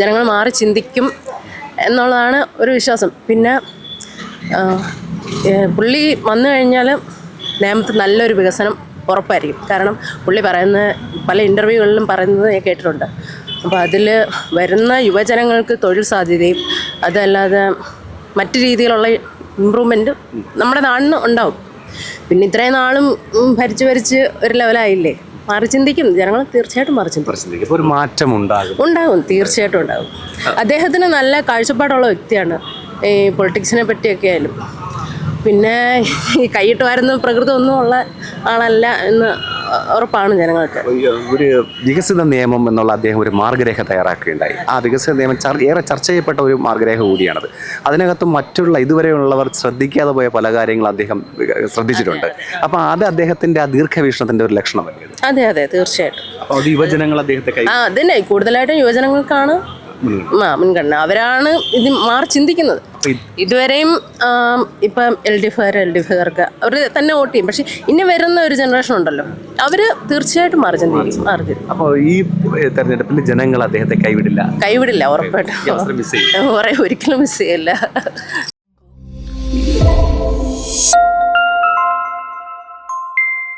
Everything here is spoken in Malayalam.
ജനങ്ങൾ മാറി ചിന്തിക്കും എന്നുള്ളതാണ് ഒരു വിശ്വാസം. പിന്നെ പുള്ളി വന്നു കഴിഞ്ഞാൽ നേമത്ത് നല്ലൊരു വികസനം ഉറപ്പായിരിക്കും. കാരണം പുള്ളി പറയുന്ന പല ഇൻ്റർവ്യൂകളിലും പറയുന്നത് ഞാൻ കേട്ടിട്ടുണ്ട്. അപ്പോൾ അതിൽ വരുന്ന യുവജനങ്ങൾക്ക് തൊഴിൽ സാധ്യതയും അതല്ലാതെ മറ്റു രീതിയിലുള്ള ഇമ്പ്രൂവ്മെൻറ്റ് നമ്മുടെ നാടിന് ഉണ്ടാവും. പിന്നെ ഇത്രയും നാളും ഭരിച്ച് ഒരു ലെവലായില്ലേ, മാറി ചിന്തിക്കും ജനങ്ങൾ, തീർച്ചയായിട്ടും മാറി ചിന്തിക്കും. ഒരു മാറ്റം ഉണ്ടാകും, തീർച്ചയായിട്ടും ഉണ്ടാകും. അദ്ദേഹത്തിന് നല്ല കാഴ്ചപ്പാടുള്ള വ്യക്തിയാണ് ഈ പൊളിറ്റിക്സിനെ പറ്റിയൊക്കെ ആയാലും. പിന്നെ ഈ കൈയിട്ട് വരുന്ന പ്രകൃതം ഒന്നും ഉള്ള ആളല്ല എന്ന് ഉറപ്പാണ് ജനങ്ങൾക്ക്. ഒരു വികസിത നിയമം എന്നുള്ള അദ്ദേഹം ഒരു മാർഗരേഖ തയ്യാറാക്കുകയുണ്ടായി. ആ വികസിത നിയമം ഏറെ ചർച്ച ചെയ്യപ്പെട്ട ഒരു മാർഗരേഖ കൂടിയാണത്. അതിനകത്ത് മറ്റുള്ള ഇതുവരെയുള്ളവർ ശ്രദ്ധിക്കാതെ പോയ പല കാര്യങ്ങളും അദ്ദേഹം ശ്രദ്ധിച്ചിട്ടുണ്ട്. അപ്പം അത് അദ്ദേഹത്തിന്റെ ആ ദീർഘവീക്ഷണത്തിന്റെ ഒരു ലക്ഷണമല്ലേ? അതെ, തീർച്ചയായിട്ടും. അപ്പോൾ അത് യുവജനങ്ങൾ അദ്ദേഹത്തെ അതന്നെ കൂടുതലായിട്ടും യുവജനങ്ങൾക്കാണ് മുൻഗണന. അവരാണ് ഇത് മാറി ചിന്തിക്കുന്നത്. ഇതുവരെയും ഇപ്പം എൽ ഡി എഫുകാർക്ക് അവർ തന്നെ വോട്ട് ചെയ്യും. പക്ഷെ ഇനി വരുന്ന ഒരു ജനറേഷൻ ഉണ്ടല്ലോ, അവർ തീർച്ചയായിട്ടും മാറി ചിന്തിക്കും. അപ്പോൾ ഈ തെരഞ്ഞെടുപ്പിൽ ജനങ്ങൾ അദ്ദേഹത്തെ കൈവിടില്ല, ഉറപ്പായിട്ടും ഒരിക്കലും മിസ് ചെയ്യില്ല.